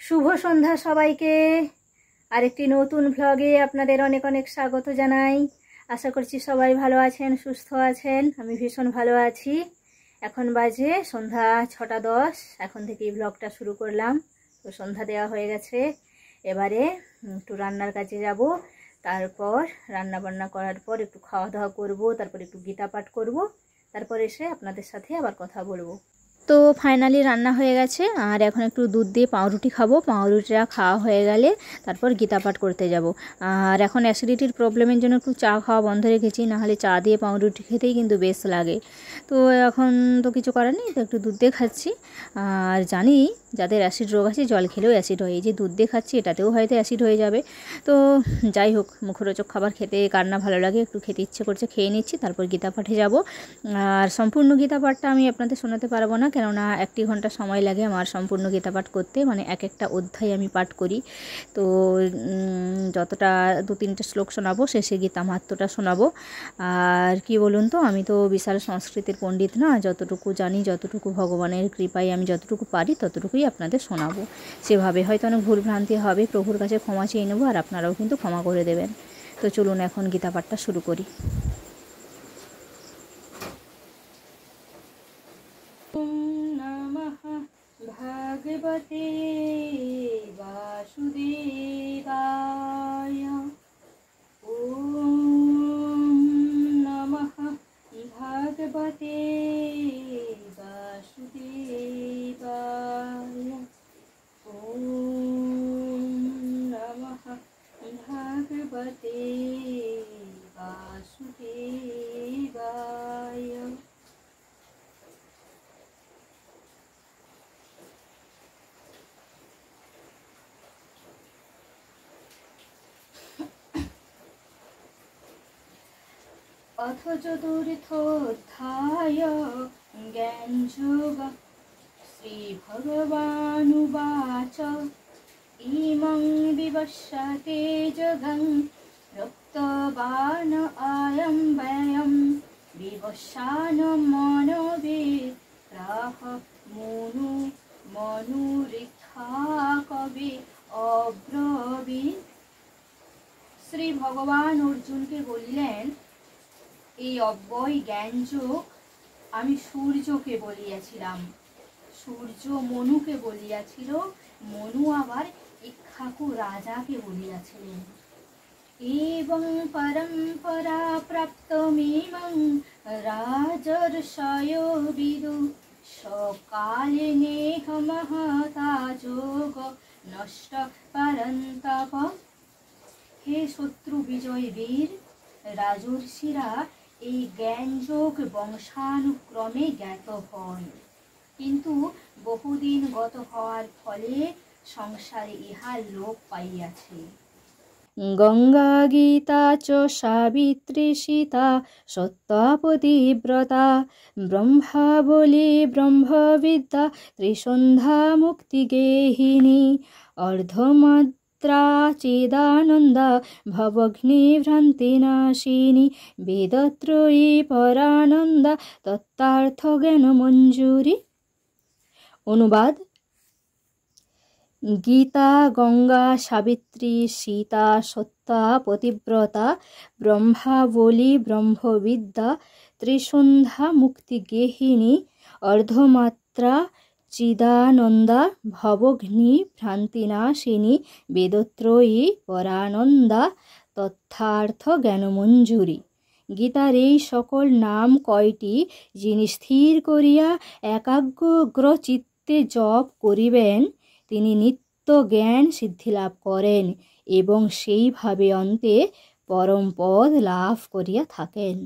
শুভ সন্ধ্যা সবাইকে। আরেকটি নতুন ভ্লগে আপনাদের অনেক অনেক স্বাগত জানাই। আশা করছি সবাই ভালো আছেন, সুস্থ আছেন। আমি ভীষণ ভালো আছি। এখন বাজে সন্ধ্যা 6:10। এখন থেকেই ভ্লগটা শুরু করলাম। তো সন্ধ্যা দেওয়া হয়ে গেছে। এবারে একটু রান্নার কাজে যাব। তারপর রান্না বান্না করার পর একটু খাওয়া দাওয়া করব, তারপর একটু গীতা পাঠ করব, তারপর এসে আপনাদের সাথে আবার কথা বলবো। তো ফাইনালি রান্না হয়ে গেছে, আর এখন একটু দুধ দিয়ে পাউরুটি খাবো। পাউরুটিটা খাওয়া হয়ে গেলে তারপর গীতা পাঠ করতে যাব। আর এখন অ্যাসিডিটির প্রবলেমের জন্য একটু চা খাওয়া বন্ধ রেখেছি, নাহলে চা দিয়ে পাউরুটি খেতেই কিন্তু বেশ লাগে। তো এখন তো কিছু করার নেই, তো একটু দুধ দিয়ে খাচ্ছি। আর জানি যাদের অ্যাসিড রোগ আছে জল খেলেও অ্যাসিড হয়, এই যে দুধ দিয়ে খাচ্ছি এটাতেও হয়তো অ্যাসিড হয়ে যাবে। তো যাই হোক, মুখরোচক খাবার খেতে কার না ভালো লাগে, একটু খেতে ইচ্ছে করছে, খেয়ে নিচ্ছি, তারপর গীতা পাঠে যাব। আর সম্পূর্ণ গীতা পাঠটা আমি আপনাদের শোনাতে পারবো না, কেননা 1 ঘন্টা সময় লাগে আমার সম্পূর্ণ গীতা পাঠ করতে। মানে এক একটা অধ্যায় আমি পাঠ করি। তো যতটা 2-3টে শ্লোক শোনাবো, শেষে গীতা মাহাত্ম্যটা শোনাবো। আর কি বলুন তো, আমি তো বিশাল সংস্কৃতের পণ্ডিত না। যতটুকু জানি, যতটুকু ভগবানের কৃপায় আমি যতটুকু পারি ততটুকুই আপনাদের শোনাবো। সেভাবে হয়তো অনেক ভুলভ্রান্তি হবে, প্রভুর কাছে ক্ষমা চেয়ে নেবো, আর আপনারাও কিন্তু ক্ষমা করে দেবেন। তো চলুন এখন গীতা পাঠটা শুরু করি। ভগবতে বাসুদেবায়। ওম নমঃ ভগবতে বাসুদেবায়। ওম নমঃ ভগবতে বাসুদেবায়। অথ চতুর্থোধ্যায় জ্ঞানযোগ। শ্রীভগবানুবাচ ইমং বিবস্বতে জগং রক্তবান আয়ং ব্যয়ং বিবস্বান মনোবিপ্রাহ মনুরিথা কবি অব্রবীৎ। শ্রী ভগবান অর্জুনকে বললেন, এই অব্যয় জ্ঞানযোগ আমি সূর্যকে বলিয়াছিলাম, সূর্য মনুকে বলিয়াছিল, মনু আবার ইক্ষ্বাকু রাজাকে বলিয়াছিলেন। এবং পরম্পরা প্রাপ্তমিমং রাজর্ষয়ো বিদু সকালে নেহ মহতা যোগ নষ্ট পরন্তপ। হে শত্রু বিজয় বীর, রাজর্ষিরা এই জ্ঞানযোগ বংশানুক্রমে জ্ঞাত হন, কিন্তু বহুদিন গত হওয়ার ফলে সংসারে ইহা লোপ পাইয়াছে। গঙ্গা গীতা চ সাবিত্রী সীতা সত্যপতিব্রতা ব্রহ্মাবলী ব্রহ্মবিদ্যা ত্রিসন্ধ্যা মুক্তিগেহিনী অর্ধমাত্রা চিদানন্দা ভবঘ্নিভ্রান্তিনাশিনী বেদত্রয়ী পরানন্দা তত্ত্বার্থ জ্ঞান মঞ্জুরি। অনুবাদ: গীতা, গঙ্গা, সাবিত্রী, সীতা, সত্যা, পতিব্রতা, ব্রহ্মাবলী, ব্রহ্মবিদ্যা, ত্রিসন্ধ্যা মুক্তিগেহিনী, অর্ধমাত্রা, চিদানন্দা, ভবঘ্নি ভ্রান্তিনাশিনী, বেদত্রয়ী পরানন্দা, তথ্যার্থ জ্ঞানমঞ্জুরি। গীতার এই সকল নাম কয়টি যিনি স্থির করিয়া একাগ্র চিত্তে জপ করিবেন, তিনি নিত্য জ্ঞান সিদ্ধিলাভ করেন এবং সেইভাবে অন্তে পরম পদ লাভ করিয়া থাকেন।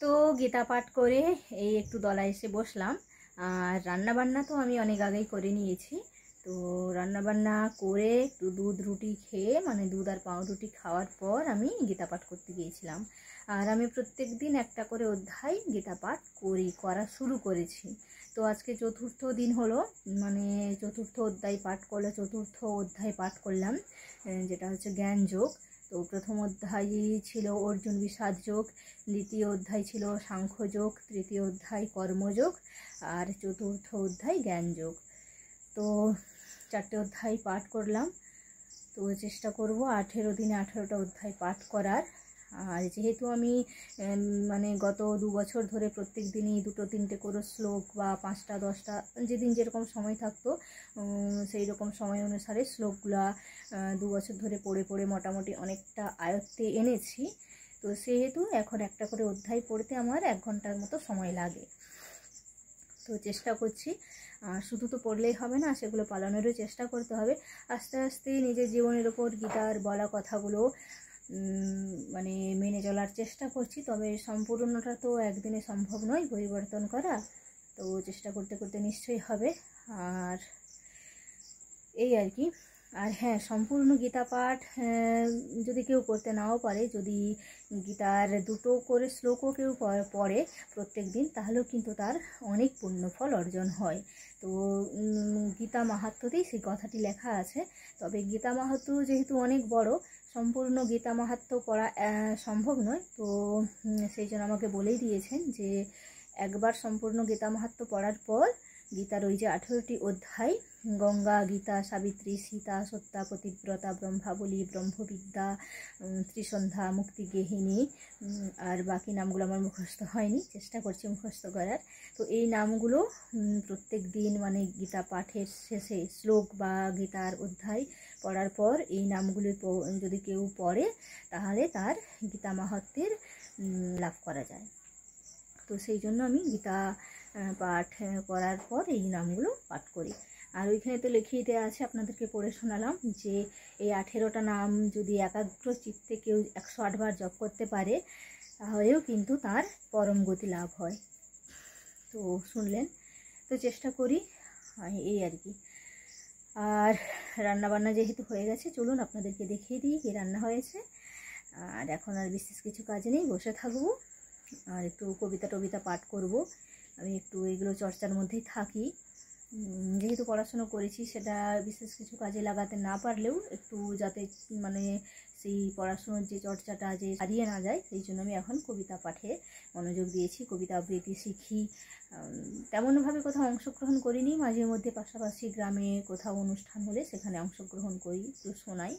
তো গীতা পাঠ করে এই একটু দলায় এসে বসলাম। আর রান্নাবান্না তো আমি অনেক আগেই করে নিয়েছি। তো রান্নাবান্না করে একটু দুধ রুটি খেয়ে, মানে দুধ আর পাউরুটি খাওয়ার পর আমি গীতা পাঠ করতে গিয়েছিলাম। আর আমি প্রত্যেক দিন একটা করে অধ্যায় গীতা পাঠ করা শুরু করেছি। তো আজকে 4র্থ দিন হলো, মানে 4র্থ অধ্যায় পাঠ করলাম, যেটা হচ্ছে জ্ঞানযোগ। তো প্রথম অধ্যায় ছিল অর্জুন বিষাদ যোগ, দ্বিতীয় অধ্যায় ছিল সাংখ্যযোগ, তৃতীয় অধ্যায় কর্মযোগ, আর চতুর্থ অধ্যায় জ্ঞানযোগ। তো 4টে অধ্যায় পাঠ করলাম। তো চেষ্টা করব 18 দিনে 18টা অধ্যায় পাঠ করার। আর যেহেতু আমি মানে গত 2 বছর ধরে প্রত্যেক দিনই 2-3টে করে শ্লোক বা 5টা 10টা যেদিন যেরকম সময় থাকতো সেই রকম সময় অনুসারে শ্লোকগুলা 2 বছর ধরে পড়ে পড়ে মোটামুটি অনেকটা আয়ত্তে এনেছি। তো সেহেতু এখন একটা করে অধ্যায় পড়তে আমার 1 ঘন্টার মতো সময় লাগে। তো চেষ্টা করছি, শুধু তো পড়লেই হবে না, সেগুলো পালনেরও চেষ্টা করতে হবে। আস্তে আস্তে নিজের জীবনের ওপর গীতার বলা কথাগুলো মানে মেনে চলার চেষ্টা করছি। তবে সম্পূর্ণটা তো একদিনে সম্ভব নয় পরিবর্তন করা, তো চেষ্টা করতে করতে নিশ্চয়ই হবে। আর এই আর কি। আর হ্যাঁ, সম্পূর্ণ গীতা পাঠ যদি কেউ করতে নাও পারে, যদি গীতার 2টো করে শ্লোকও কেউ পড়ে প্রত্যেক দিন, তাহলেও কিন্তু তার অনেক পুণ্যফল অর্জন হয়। তো গীতা মাহাত্ম্যতেই সেই কথাটি লেখা আছে। তবে গীতা মাহাত্ম্য যেহেতু অনেক বড়, সম্পূর্ণ গীতা মাহাত্ম্য পড়া সম্ভব নয়। তো সেই জন্য আমাকে বলেই দিয়েছেন যে একবার সম্পূর্ণ গীতা মাহাত্ম্য পড়ার পর গীতার ওই যে 18টি অধ্যায়, গঙ্গা, গীতা, সাবিত্রী, সীতা, সত্যা, পতিব্রতা, ব্রহ্মাবলী, ব্রহ্মবিদ্যা, ত্রিসন্ধ্যা, মুক্তিগেহিনী, আর বাকি নামগুলো আমার মুখস্থ হয়নি, চেষ্টা করছি মুখস্থ করার। তো এই নামগুলো প্রত্যেক দিন মানে গীতা পাঠের শেষে শ্লোক বা গীতার অধ্যায় পড়ার পর এই নামগুলি যদি কেউ পড়ে, তাহলে তার গীতা মাহাত্ম্যের লাভ করা যায়। তো সেই জন্য আমি গীতা পাঠ করার পর এই নামগুলো পাঠ করি। আর ওইখানে তো লিখিয়ে দেওয়া আছে, আপনাদেরকে পড়ে শোনালাম যে এই 18টা নাম যদি একাগ্র চিত্তে কেউ 108 বার জপ করতে পারে, তাহলেও কিন্তু তার পরম গতি লাভ হয়। তো শুনলেন, তো চেষ্টা করি এই আর কি। আর রান্নাবান্না যেহেতু হয়ে গেছে, চলুন আপনাদেরকে দেখিয়ে দিই কী রান্না হয়েছে। আর এখন আর বিশেষ কিছু কাজ নেই, বসে থাকবো আর একটু কবিতা পাঠ করব। আমি একটু এগুলো চর্চার মধ্যেই থাকি, যেহেতু পড়াশুনো করেছি, সেটা বিশেষ কিছু কাজে লাগাতে না পারলেও একটু যাতে মানে সেই পড়াশুনোর যে চর্চাটা যে হারিয়ে না যায়, সেই জন্য আমি এখন কবিতা পাঠে মনোযোগ দিয়েছি। কবিতা আবৃত্তি শিখি, তেমনভাবে কোথাও অংশগ্রহণ করিনি, মাঝে মধ্যে পাশাপাশি গ্রামে কোথাও অনুষ্ঠান হলে সেখানে অংশগ্রহণ করি, একটু শোনাই।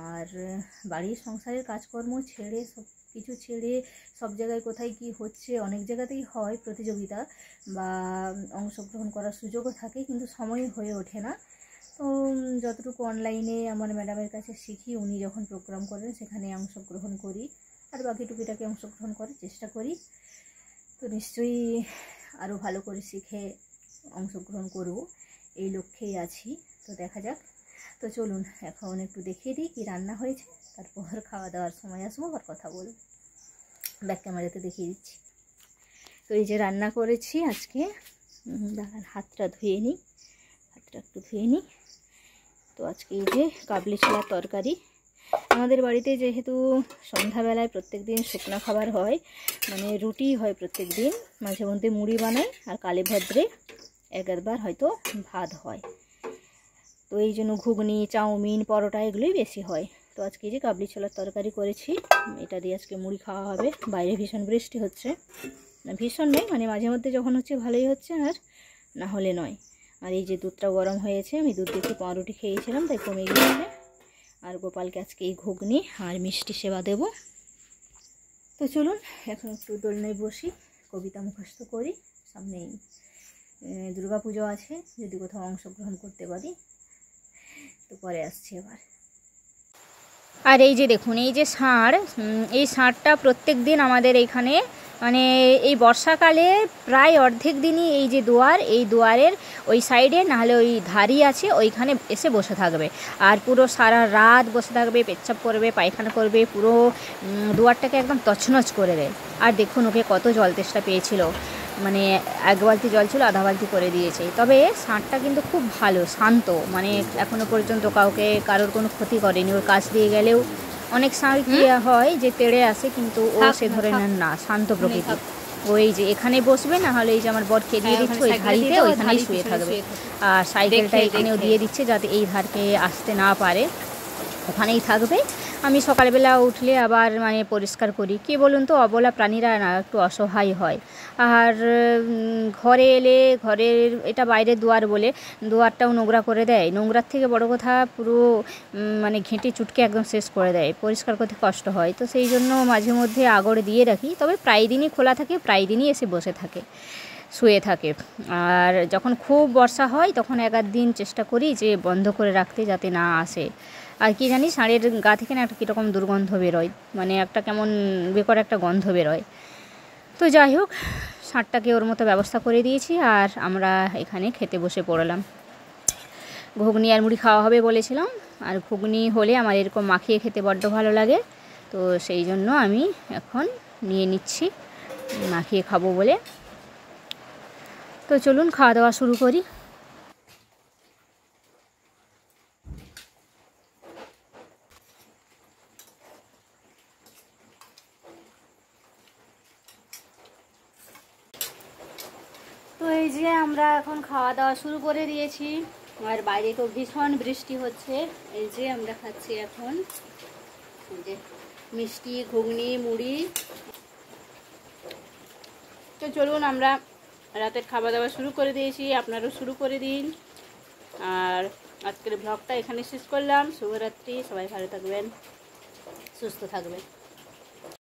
আর বাড়ির সংসারের কাজকর্ম ছেড়ে কিছু ছেড়ে সব জায়গায় কোথায় কি হচ্ছে, অনেক জায়গাতেই হয় প্রতিযোগিতা বা অংশগ্রহণ করার সুযোগও থাকে, কিন্তু সময় হয়ে ওঠে না। তো যতটুকু অনলাইনে আমার ম্যাডামের কাছে শিখি, উনি যখন প্রোগ্রাম করেন সেখানে অংশগ্রহণ করি, আর বাকি টুকিটাকে অংশগ্রহণ করার চেষ্টা করি। তো নিশ্চয়ই আরও ভালো করে শিখে অংশগ্রহণ করব, এই লক্ষ্যেই আছি। তো দেখা যাক। তো চলুন এখন একটু দেখিয়ে দিই কী রান্না হয়েছে, তারপর খাওয়া দাওয়ার সময় আসবো আর কথা বলব। ব্যাক ক্যামেরাতে দেখিয়ে দিচ্ছি। তো এই যে রান্না করেছি আজকে, দাঁড়ান হাতটা ধুয়ে নিই, হাতটা একটু ধুয়ে নিই। তো আজকে এই যে কাবলি ছোলার তরকারি। আমাদের বাড়িতে যেহেতু সন্ধ্যাবেলায় প্রত্যেক দিন শুকনো খাবার হয়, মানে রুটি হয় প্রত্যেক দিন, মাঝে মধ্যে মুড়ি বানাই, আর কালী ভদ্রে একবার হয়তো ভাত হয়। তো এই জন্য ঘুগনি, চাউমিন, পরোটা এগুলোই বেশি হয়। তো আজকে যে কাবলি ছোলার তরকারি করেছি, এটা দিয়ে আজকে মুড়ি খাওয়া হবে। বাইরে ভীষণ বৃষ্টি হচ্ছে, না ভীষণ নয়, মানে মাঝে মধ্যে যখন হচ্ছে ভালোই হচ্ছে, আর না হলে নয়। আর এই যে দুধটা গরম হয়েছে, আমি দুধ দিয়ে পাউরুটি খেয়েছিলাম তাই কমে গিয়েছে। আর গোপালকে আজকে এই ঘুগনি আর মিষ্টি সেবা দেব। তো চলুন এখন একটু দোলনায় বসি, কবিতা মুখস্থ করি। সামনেই দুর্গা পুজো আছে, যদি কোথাও অংশগ্রহণ করতে পারি। তো পরে আসছি আবার। আর এই যে দেখুন, এই যে ষাঁড়, এই ষাঁড়টা প্রত্যেক দিন আমাদের এইখানে মানে এই বর্ষাকালে প্রায় অর্ধেক দিনই এই যে দুয়ার, এই দুয়ারের ওই সাইডে নাহলে ওই ধারি আছে, ওইখানে এসে বসে থাকবে। আর পুরো সারা রাত বসে থাকবে, পেচ্ছাপ করবে, পায়খানা করবে, পুরো দুয়ারটাকে একদম তছনছ করে দেয়। আর দেখুন ওকে কত জল তেষ্টা পেয়েছিল, মানে 1 বালতি জল ছিল, আধা বালতি করে দিয়েছে। তবে ষাঁড়টা কিন্তু খুব ভালো, শান্ত, মানে এখনও পর্যন্ত কারোর কোনো ক্ষতি করেনি। ওর কাছ দিয়ে গেলেও অনেক ষাঁড় কি হয় যে তেড়ে আসে, কিন্তু ও সে ধরনের না, শান্ত প্রকৃতি। ওই যে এখানে বসবে, না হলে এই যে আমার বর খেয়ে দিয়ে দিচ্ছে ওই ধারিতে, ওইখানেই শুয়ে থাকবে। আর সাইকেলটা এখানেও দিয়ে দিচ্ছে যাতে এই ধারকে আসতে না পারে, ওখানেই থাকবে। আমি সকালবেলা উঠলে আবার মানে পরিষ্কার করি। কী বলুন তো, অবলা প্রাণীরা না একটু অসহায় হয়। আর ঘরে এলে ঘরের এটা বাইরের দুয়ার বলে দুয়ারটাও নোংরা করে দেয়। নোংরার থেকে বড় কথা পুরো মানে ঘেঁটে চুটকে একদম শেষ করে দেয়, পরিষ্কার করতে কষ্ট হয়। তো সেই জন্য মাঝে মধ্যে আগড় দিয়ে রাখি, তবে প্রায় দিনই খোলা থাকে, প্রায় দিনই এসে বসে থাকে, শুয়ে থাকে। আর যখন খুব বর্ষা হয় তখন এক আধ দিন চেষ্টা করি যে বন্ধ করে রাখতে, যাতে না আসে। আর কি জানি ষাঁড়ের গা থেকে না একটা কীরকম দুর্গন্ধ বেরোয়, মানে একটা কেমন বেকর একটা গন্ধ বেরোয়। তো যাই হোক, ষাঁড়টাকে ওর মতো ব্যবস্থা করে দিয়েছি, আর আমরা এখানে খেতে বসে পড়লাম। ঘুগনি আর মুড়ি খাওয়া হবে বলেছিলাম, আর ঘুগনি হলে আমার এরকম মাখিয়ে খেতে বড্ড ভালো লাগে। তো সেই জন্য আমি এখন নিয়ে নিচ্ছি মাখিয়ে খাবো বলে। তো চলুন খাওয়া দাওয়া শুরু করি। তো এই যে আমরা এখন খাওয়া দাওয়া শুরু করে দিয়েছি, আর বাইরে তো ভীষণ বৃষ্টি হচ্ছে। এই যে আমরা খাচ্ছি এখন যে মিষ্টি, ঘুগনি, মুড়ি। তো চলুন, আমরা রাতের খাওয়া দাওয়া শুরু করে দিয়েছি, আপনারাও শুরু করে দিন। আর আজকের ব্লগটা এখানে শেষ করলাম। শুভরাত্রি, সবাই ভালো থাকবেন, সুস্থ থাকবেন।